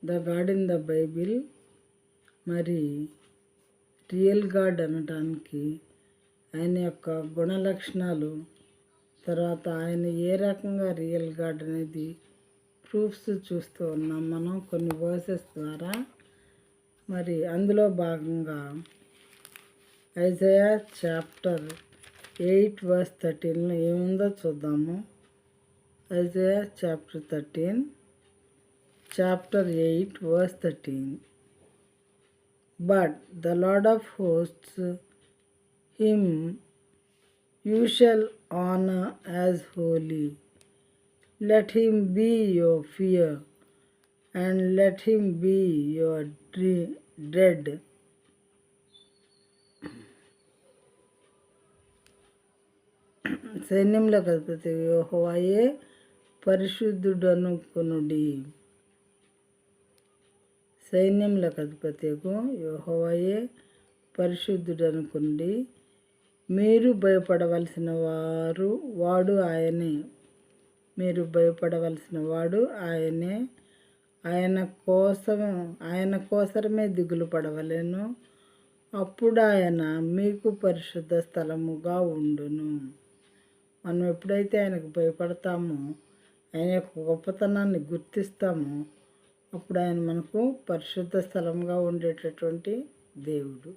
The God in the Bible, మరి real God అనటానికి ఆయన యొక్క గుణలక్షణాలు, తర్వాత ఆయన ఏ రకంగా రియల్ గాడ్ అనేది ప్రూఫ్స్ చూస్తూ ఉన్నాం మనం కొన్ని వర్సెస్ ద్వారా. మరి అందులో భాగంగా ఐజయా చాప్టర్ 8 verse 13లో ఏముందో చూద్దాము. Isaiah chapter 8 verse 13. But the Lord of hosts, him you shall honor as holy. Let him be your fear, and let him be your dread. సైన్యములకు అధిపతి యెహోవాయే పరిశుద్ధుడనుకొనుడి. సైన్యములకు అధిపతియగు యెహోవాయే పరిశుద్ధుడనుకొనుడి. మీరు భయపడవలసిన వాడు ఆయనే. మీరు భయపడవలసిన వాడు ఆయనే. ఆయన కోసరమే దిగులు పడవలెను. అప్పుడు ఆయన మీకు పరిశుద్ధ స్థలముగా ఉండును. మనం ఎప్పుడైతే ఆయనకు భయపడతామో, ఆయన యొక్క గొప్పతనాన్ని గుర్తిస్తామో, అప్పుడు ఆయన మనకు పరిశుద్ధ స్థలంగా ఉండేటటువంటి దేవుడు.